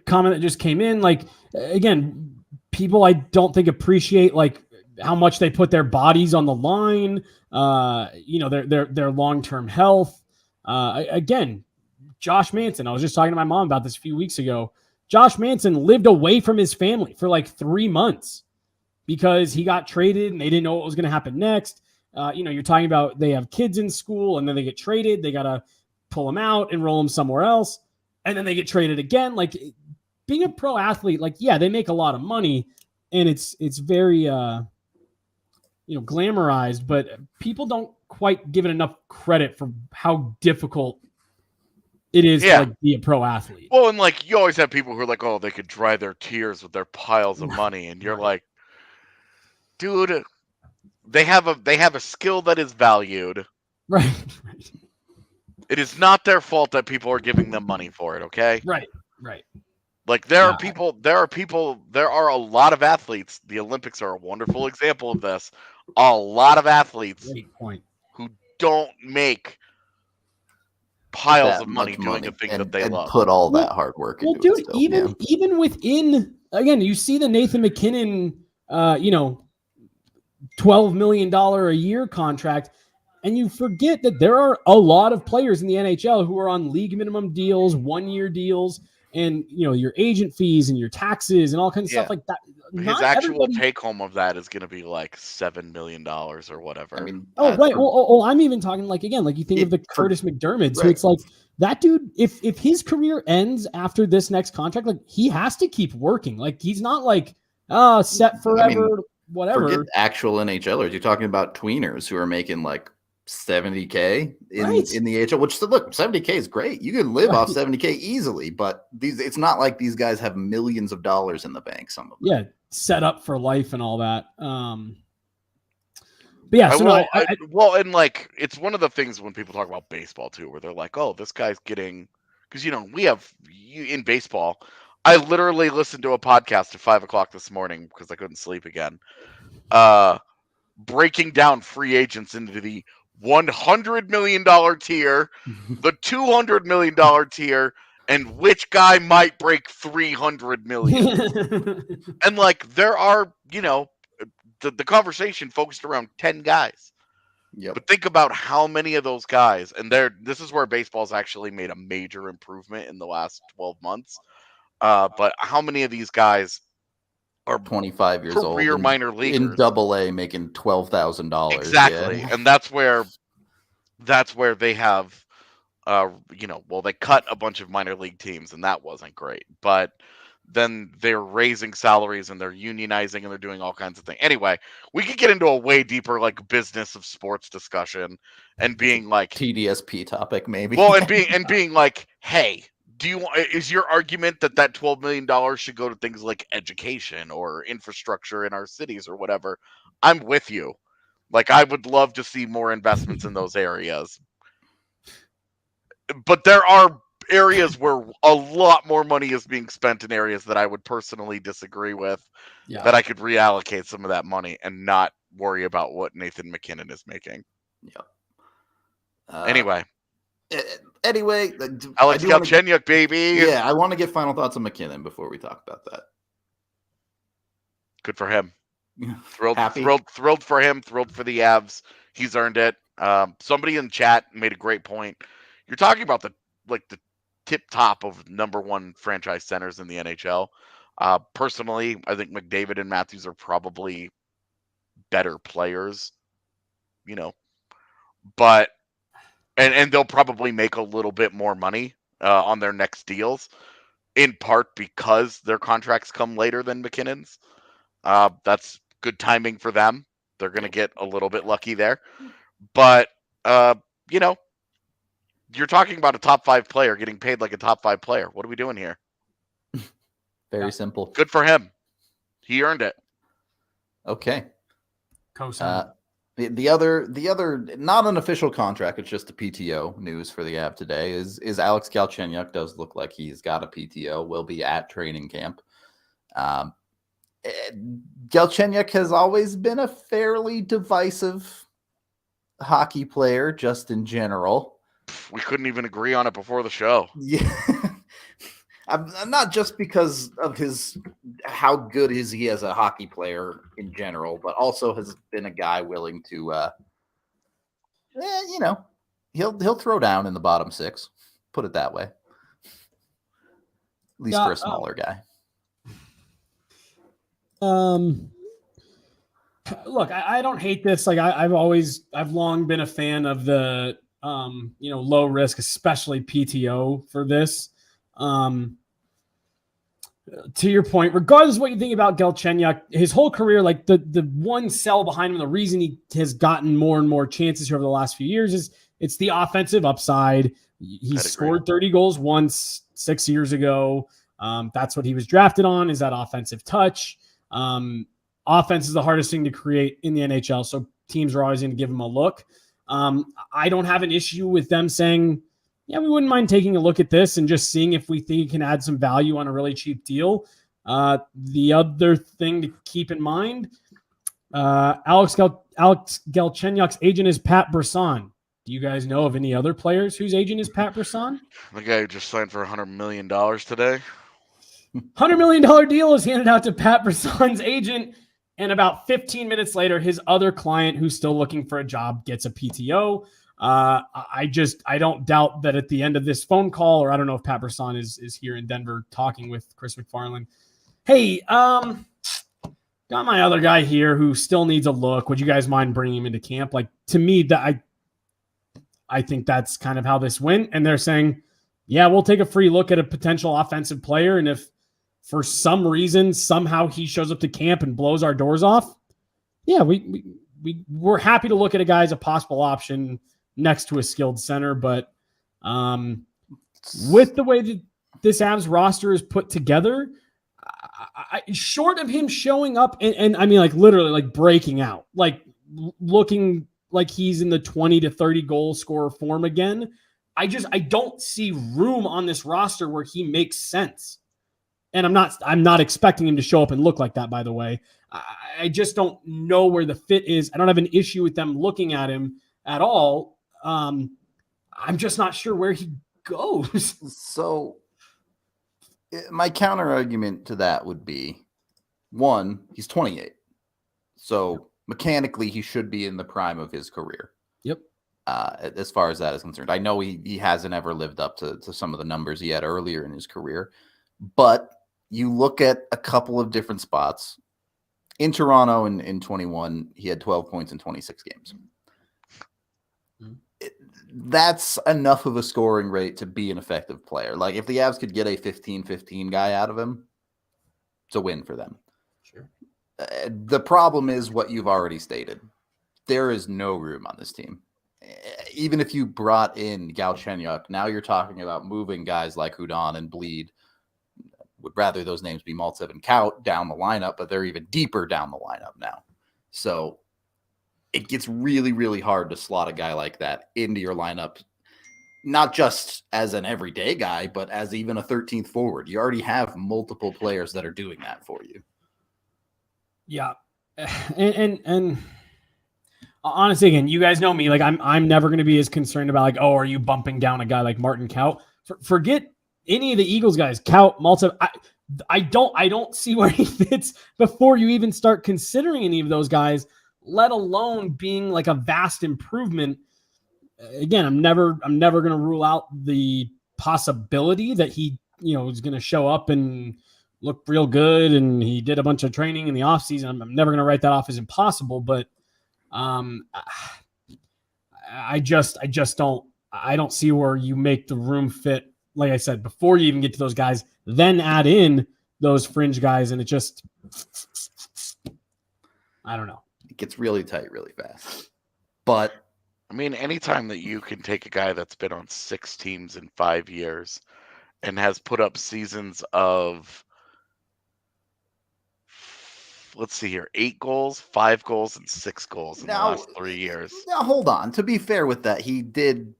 comment that just came in, like, again, people I don't think appreciate like how much they put their bodies on the line, their long-term health. Again, Josh Manson, I was just talking to my mom about this a few weeks ago. Josh Manson lived away from his family for like 3 months because he got traded and they didn't know what was going to happen next. You're talking about they have kids in school and then they get traded. They got to pull them out, enroll them somewhere else, and then they get traded again. Like, being a pro athlete, like, yeah, they make a lot of money and it's very, glamorized, but people don't quite give it enough credit for how difficult it is to like be a pro athlete. Well, and like you always have people who are like, oh, they could dry their tears with their piles of money, and you're like, dude, they have a skill that is valued. Right. It is not their fault that people are giving them money for it, okay? Right. Like there are a lot of athletes. The Olympics are a wonderful example of this. A lot of athletes who don't make piles of money doing a thing that they love. Put all that hard work into dude, it. Still, even within, again, you see the Nathan MacKinnon, $12 million a year contract, and you forget that there are a lot of players in the NHL who are on league minimum deals, 1-year deals, and your agent fees and your taxes and all kinds of stuff like that. His actual take home of that is going to be like $7 million or whatever. I mean, right. Well, I'm even talking like, again, like you think of the Curtis McDermott. So it's like that dude, if his career ends after this next contract, like he has to keep working. Like he's not like set forever, whatever. Forget actual NHLers. You're talking about tweeners who are making like $70K in the AHL, which look, $70K is great. You can live off $70K easily, but it's not like these guys have millions of dollars in the bank. Some of them. Yeah, set up for life and all that. But yeah, so and like it's one of the things when people talk about baseball too, where they're like, "Oh, this guy's getting," because we have in baseball. I literally listened to a podcast at 5:00 this morning because I couldn't sleep again, breaking down free agents into the $100 million tier, the $200 million tier, and which guy might break $300 million. And like there are, the conversation focused around 10 guys. Yep. But think about how many of those guys, and this is where baseball's actually made a major improvement in the last 12 months. But how many of these guys are 25 years old, career minor leaguers in AA making $12,000? Exactly, and that's where they have, they cut a bunch of minor league teams, and that wasn't great. But then they're raising salaries and they're unionizing and they're doing all kinds of things. Anyway, we could get into a way deeper like business of sports discussion and being like TDSP topic maybe. Well, and being like, hey, Is your argument that $12 million should go to things like education or infrastructure in our cities or whatever? I'm with you. Like, I would love to see more investments in those areas. But there are areas where a lot more money is being spent in areas that I would personally disagree with, that I could reallocate some of that money and not worry about what Nathan MacKinnon is making. Anyway, Alex Galchenia, baby. Yeah, I want to get final thoughts on MacKinnon before we talk about that. Good for him. Thrilled for him. Thrilled for the Avs. He's earned it. Somebody in chat made a great point. You're talking about the tip top of number one franchise centers in the NHL. Personally, I think McDavid and Matthews are probably better players, but and they'll probably make a little bit more money on their next deals, in part because their contracts come later than McKinnon's. That's good timing for them. They're going to get a little bit lucky there. But, you're talking about a top 5 player getting paid like a top 5 player. What are we doing here? Very simple. Good for him. He earned it. Okay. Co-sign. The other not an official contract, it's just a PTO news for the Av today is Alex Galchenyuk does look like he's got a PTO, will be at training camp. Galchenyuk has always been a fairly divisive hockey player, just in general. We couldn't even agree on it before the show. Yeah. I'm not just because of how good is he as a hockey player in general, but also has been a guy willing to, he'll throw down in the bottom 6, put it that way. At least for a smaller guy. Look, I don't hate this. Like I've long been a fan of the, low risk, especially PTO for this. To your point, regardless of what you think about Galchenyuk, his whole career, like the one sell behind him, the reason he has gotten more and more chances here over the last few years is it's the offensive upside. He scored 30 goals once 6 years ago. That's what he was drafted on, is that offensive touch. Offense is the hardest thing to create in the NHL, so teams are always going to give him a look. I don't have an issue with them saying, yeah, we wouldn't mind taking a look at this and just seeing if we think it can add some value on a really cheap deal. The other thing to keep in mind, Alex Galchenyuk's agent is Pat Brisson. Do you guys know of any other players whose agent is Pat Brisson? The guy who just signed for $100 million today. $100 million deal is handed out to Pat Brisson's agent, and about 15 minutes later, his other client who's still looking for a job gets a PTO. I don't doubt that at the end of this phone call, or I don't know if Pat Brisson is here in Denver talking with Chris McFarland. Hey, got my other guy here who still needs a look. Would you guys mind bringing him into camp? Like, to me, that I think that's kind of how this went. And they're saying, yeah, we'll take a free look at a potential offensive player. And if for some reason, somehow he shows up to camp and blows our doors off, yeah, we're happy to look at a guy as a possible option next to a skilled center. But with the way that this Avs roster is put together, short of him showing up and I mean, like, literally, like, breaking out, like looking like he's in the 20 to 30 goal scorer form again, I don't see room on this roster where he makes sense. And I'm not expecting him to show up and look like that, by the way. I just don't know where the fit is. I don't have an issue with them looking at him at all. I'm just not sure where he goes. So my counter argument to that would be, one, he's 28. So mechanically, he should be in the prime of his career. Yep. As far as that is concerned. I know he hasn't ever lived up to some of the numbers he had earlier in his career, but you look at a couple of different spots. In Toronto in 21, he had 12 points in 26 games. That's enough of a scoring rate to be an effective player. Like, if the Avs could get a 15-15 guy out of him, it's a win for them. Sure. The problem is what you've already stated. There is no room on this team. even if you brought in Galchenia, now you're talking about moving guys like Hudon and Bleed. Would rather those names be Maltsev and Kaut down the lineup, but they're even deeper down the lineup now. So it gets really, really hard to slot a guy like that into your lineup, not just as an everyday guy, but as even a 13th forward. You already have multiple players that are doing that for you. Yeah. And honestly, again, you guys know me. Like I'm never going to be as concerned about like, oh, are you bumping down a guy like Martin Kaut? Forget any of the Eagles guys, Kaut, Maltsev. I don't see where he fits before you even start considering any of those guys, let alone being like a vast improvement. Again, I'm never going to rule out the possibility that he, is going to show up and look real good. And he did a bunch of training in the offseason. I'm never going to write that off as impossible, but I don't see where you make the room fit. Like I said, before you even get to those guys, then add in those fringe guys. And it just, I don't know. It gets really tight really fast. But I mean, anytime that you can take a guy that's been on 6 teams in 5 years and has put up seasons of, let's see here, 8 goals, 5 goals, and 6 goals in the last 3 years. Now, hold on. To be fair with that, he did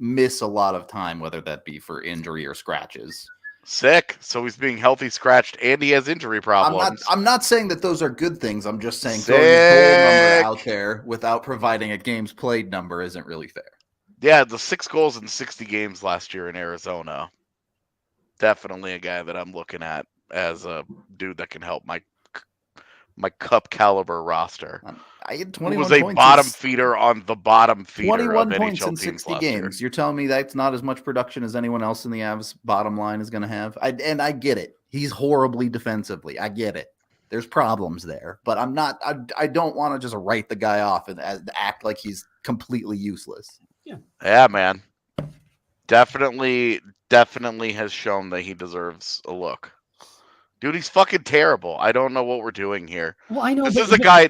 miss a lot of time, whether that be for injury or scratches. Sick. So he's being healthy scratched and he has injury problems. I'm not saying that those are good things. I'm just saying throwing a goal number out there without providing a games played number isn't really fair. Yeah, the 6 goals in 60 games last year in Arizona. Definitely a guy that I'm looking at as a dude that can help my cup caliber roster. I had 21 was a points bottom feeder on the bottom feeder 21 of points NHL in teams 60 last games. year. You're telling me that's not as much production as anyone else in the Avs bottom line is going to have? And I get it. He's horribly defensively. I get it. There's problems there, but I don't want to just write the guy off and act like he's completely useless. Yeah, man. Definitely has shown that he deserves a look. Dude, he's fucking terrible. I don't know what we're doing here. Well, I know This is a guy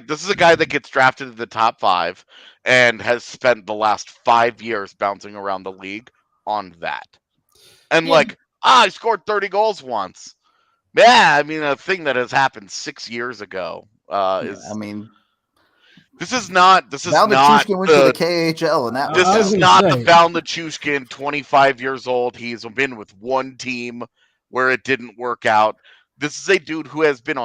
that gets drafted in the top 5 and has spent the last 5 years bouncing around the league on that. And he scored 30 goals once. Yeah, I mean, a thing that has happened 6 years ago is. I mean, this is not. Val Nichushkin went to the KHL, and that. This is not the Val Nichushkin, 25 years old. He's been with one team where it didn't work out. This is a dude who has been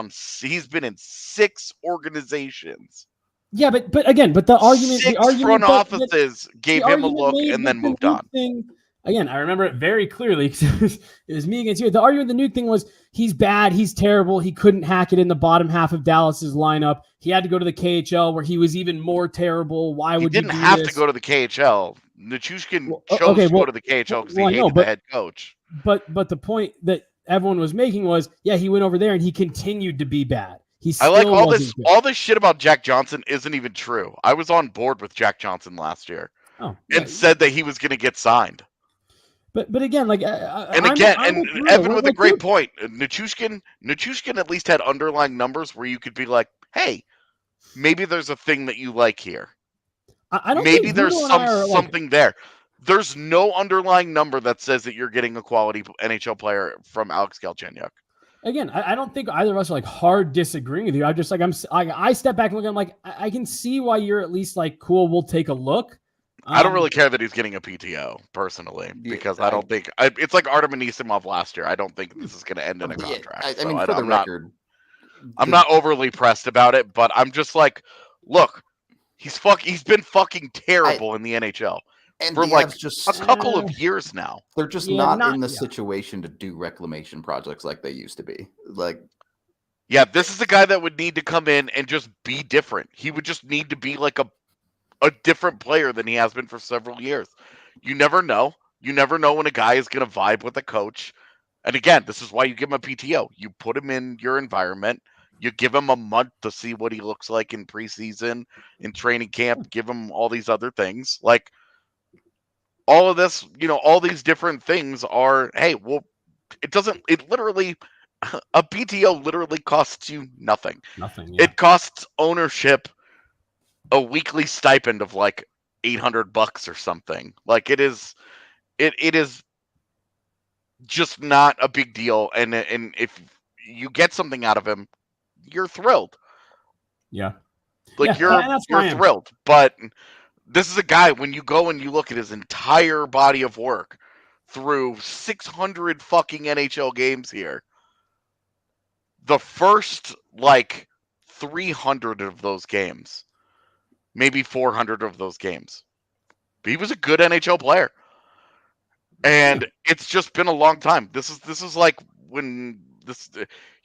he's been in 6 organizations. Yeah, but the argument, 6 front offices gave him a look and then moved on. Again, I remember it very clearly because it was me against you. The argument, the Nuke thing was he's bad, he's terrible, he couldn't hack it in the bottom half of Dallas's lineup. He had to go to the KHL where he was even more terrible. Why would he didn't have to go to the KHL? Nichushkin chose to go to the KHL because he hated the head coach. But the point that everyone was making was, yeah, he went over there and he continued to be bad. I like all this shit about Jack Johnson isn't even true. I was on board with Jack Johnson last year and said that he was going to get signed. But again, Evan with a great point. Nichushkin at least had underlying numbers where you could be like, hey, maybe there's a thing that you like here. Maybe there's something there. There's no underlying number that says that you're getting a quality NHL player from Alex Galchenyuk. Again, I don't think either of us are hard disagreeing with you. I'm just I step back and look. I'm like, I can see why you're at least cool. We'll take a look. I don't really care that he's getting a PTO personally because I don't think it's like Artem Anisimov last year. I don't think this is going to end in a contract. For the record, I'm not overly pressed about it, but I'm just like, look, he's been fucking terrible in the NHL. And for a couple of years now. They're just not in the situation to do reclamation projects like they used to be. This is a guy that would need to come in and just be different. He would just need to be like a different player than he has been for several years. You never know. You never know when a guy is going to vibe with a coach. And again, this is why you give him a PTO. You put him in your environment. You give him a month to see what he looks like in preseason, in training camp. Give him all these other things. All of this, all these different things are, hey, well, a PTO literally costs you nothing. Nothing. Yeah. It costs ownership a weekly stipend of $800 $800 or something. Like it is just not a big deal. And if you get something out of him, you're thrilled. Yeah. Like that's why you're thrilled. But this is a guy, when you go and you look at his entire body of work through 600 fucking NHL games here, the first like 300 of those games, maybe 400 of those games, he was a good NHL player. And it's just been a long time. This is like when this,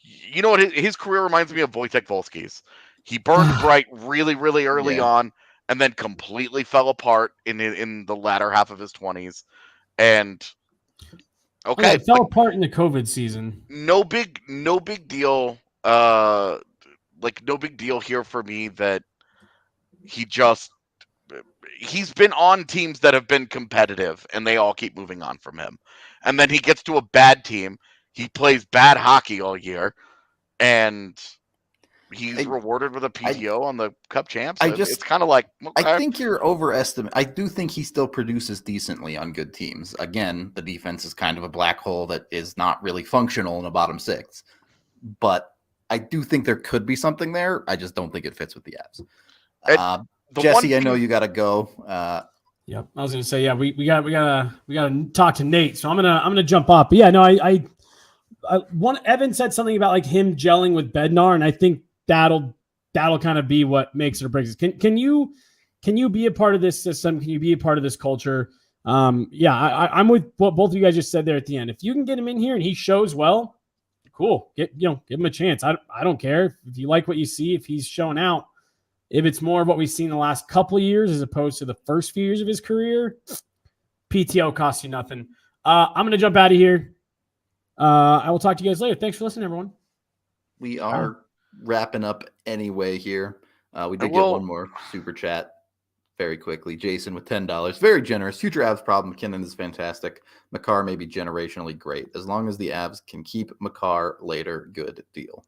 you know what, his career reminds me of Wojtek Wolski's. He burned bright really, really early on, and then completely fell apart in the latter half of his 20s. And okay, it fell apart in the COVID season. No big deal. Like no big deal here for me that he's been on teams that have been competitive and they all keep moving on from him. And then he gets to a bad team. He plays bad hockey all year, and he's rewarded with a PTO on the Cup champs. It's kind of like, okay. I think you're overestimating. I do think he still produces decently on good teams. Again, the defense is kind of a black hole that is not really functional in a bottom six. But I do think there could be something there. I just don't think it fits with the Avs. Jesse, I know you got to go. Yep, I was going to say, yeah, we got to talk to Nate. So I'm gonna jump up. But yeah, no, I Evan said something about like him gelling with Bednar, and I think that'll kind of be what makes it or breaks it. Can you be a part of this system? Can you be a part of this culture? I'm with what both of you guys just said there at the end. If you can get him in here and he shows well, cool. Give him a chance. I don't care if you like what you see. If he's showing out, if it's more of what we've seen the last couple of years as opposed to the first few years of his career, PTO costs you nothing. I'm going to jump out of here. I will talk to you guys later. Thanks for listening, everyone. We are wrapping up anyway here. We did get one more super chat very quickly. Jason with $10. Very generous. Future Avs problem. MacKinnon is fantastic. Makar may be generationally great. As long as the Avs can keep Makar later, good deal.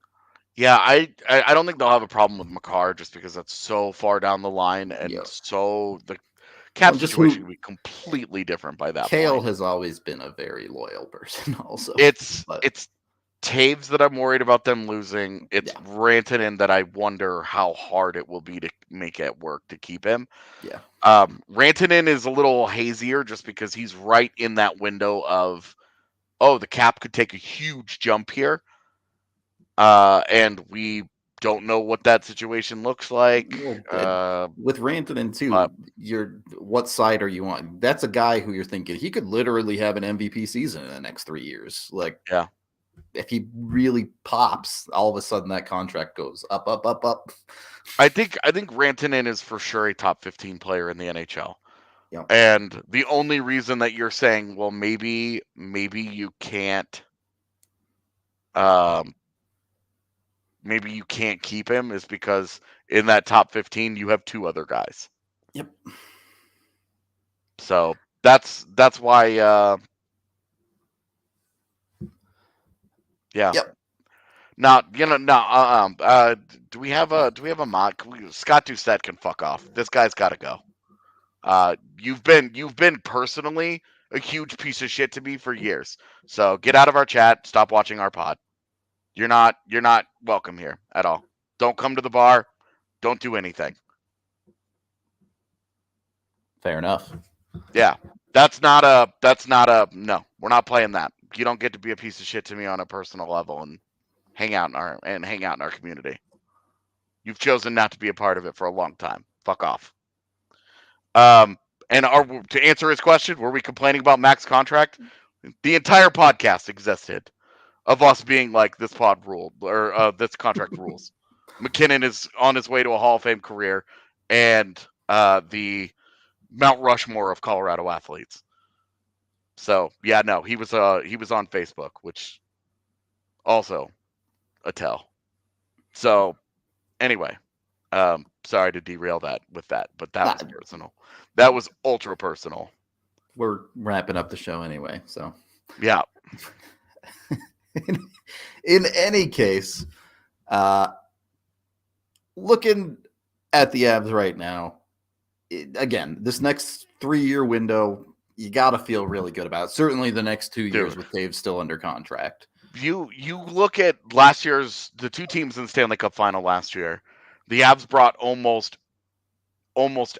Yeah, I don't think they'll have a problem with Makar just because that's so far down the line, and so the cap situation will be completely different by that Kale point. has always been a very loyal person also. It's Taves that I'm worried about them losing. It's Rantanen that I wonder how hard it will be to make it work to keep him. Yeah. Rantanen is a little hazier just because he's right in that window of, the cap could take a huge jump here. And we don't know what that situation looks like. With Rantanen too, what side are you on? That's a guy who you're thinking he could literally have an MVP season in the next 3 years. Like, if he really pops, all of a sudden that contract goes up, up, up, up. I think Rantanen is for sure a top 15 player in the NHL. Yeah. And the only reason that you're saying, well, maybe you can't, maybe you can't keep him is because in that top 15 you have 2 other guys. Yep. So that's why. Yep. Now, do we have a mod? Scott Doucette can fuck off. This guy's got to go. You've been personally a huge piece of shit to me for years. So get out of our chat. Stop watching our pod. You're not welcome here at all. Don't come to the bar. Don't do anything. Fair enough. Yeah. That's not a no. We're not playing that. You don't get to be a piece of shit to me on a personal level and hang out in our community. You've chosen not to be a part of it for a long time. Fuck off. And to answer his question, were we complaining about Mac's contract? The entire podcast existed of us being like, this pod ruled, or this contract rules. MacKinnon is on his way to a Hall of Fame career, and the Mount Rushmore of Colorado athletes. So he was on Facebook, which also a tell. So anyway, sorry to derail that with that, but that was personal. That was ultra personal. We're wrapping up the show anyway, so yeah. In any case, looking at the Avs right now, again, this next 3-year window, you got to feel really good about it. Certainly the next 2 years with Dave still under contract. You look at last year's the two teams in the Stanley Cup final last year. The Avs brought almost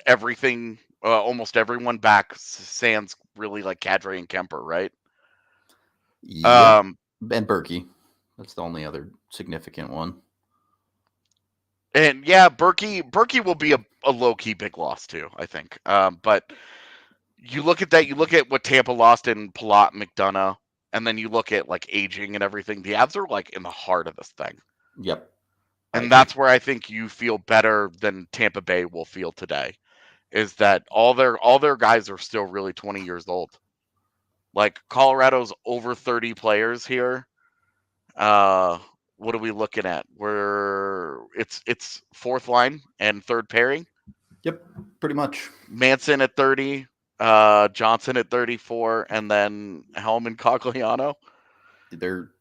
everything, almost everyone back. Sans really like Kadri and Kemper, right? Yeah, and Berkey. That's the only other significant one. And yeah, Berkey will be a low key big loss too, I think. But you look at that, you look at what Tampa lost in Palat, McDonough, and then you look at like aging and everything. The Avs are like in the heart of this thing. Yep. And that's where I think you feel better than Tampa Bay will feel today, is that all their guys are still really 20 years old. Like Colorado's over 30 players here. What are we looking at? It's fourth line and third pairing. Yep, pretty much. Manson at 30, Johnson at 34, and then Hellman Cogliano. Their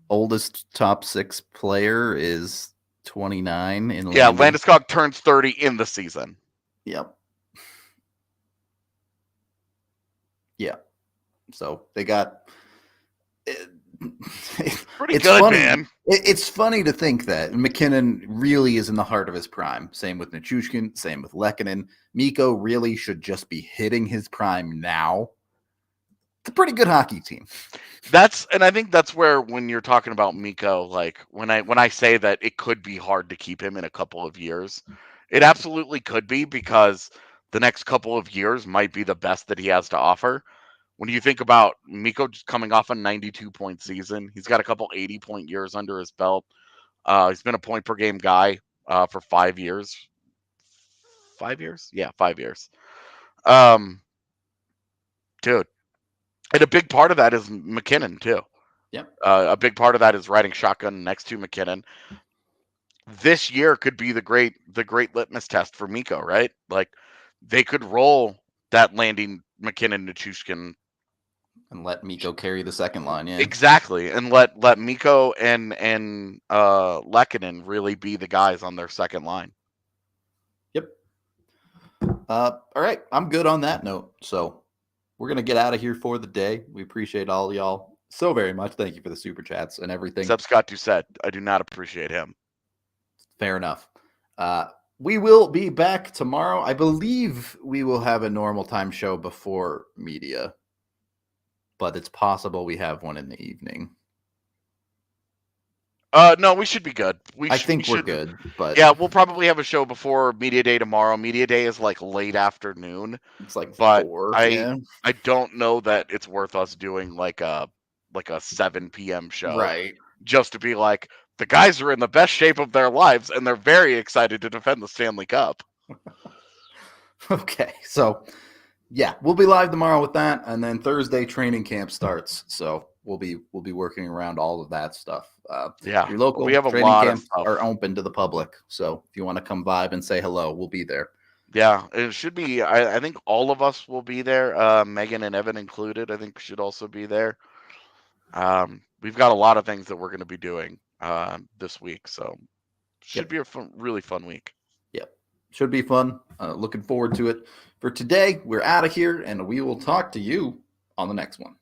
oldest top 6 player is 29 in Yeah, Landeskog turns 30 in the season. Yep. Yeah. So they got pretty good, funny, man. It's funny to think that MacKinnon really is in the heart of his prime. Same with Nichushkin, same with Lehkonen. Mikko really should just be hitting his prime now. It's a pretty good hockey team. I think that's where, when you're talking about Mikko, like when I say that it could be hard to keep him in a couple of years, it absolutely could be, because the next couple of years might be the best that he has to offer. When you think about Mikko just coming off a 92-point season, he's got a couple 80-point years under his belt. He's been a point-per-game guy for 5 years. 5 years? Yeah, 5 years. Dude. And a big part of that is MacKinnon, too. Yep. A big part of that is riding shotgun next to MacKinnon. This year could be the great litmus test for Mikko, right? Like, they could roll that landing MacKinnon, Nichushkin, and let Mikko carry the second line. Yeah, exactly, and let Mikko and Lehkonen really be the guys on their second line. Yep. All right, I'm good on that note. So we're gonna get out of here for the day. We appreciate all y'all so very much. Thank you for the super chats and everything. Except Scott Doucette. I do not appreciate him. Fair enough. We will be back tomorrow. I believe we will have a normal time show before media, but it's possible we have one in the evening. No, we should be good. I think we're good, but yeah, we'll probably have a show before media day tomorrow. Media day is like late afternoon. It's like 4. Yeah. I don't know that it's worth us doing like a 7 p.m. show, right? Just to be like, the guys are in the best shape of their lives and they're very excited to defend the Stanley Cup. Okay, so yeah, we'll be live tomorrow with that, and then Thursday training camp starts. So we'll be working around all of that stuff. Yeah, your local we have a training lot camps of stuff. Are open to the public. So if you want to come vibe and say hello, we'll be there. Yeah, it should be. I think all of us will be there. Megan and Evan included, I think, should also be there. We've got a lot of things that we're going to be doing this week, so should be a really fun week. Yep, should be fun. Looking forward to it. For today, we're out of here, and we will talk to you on the next one.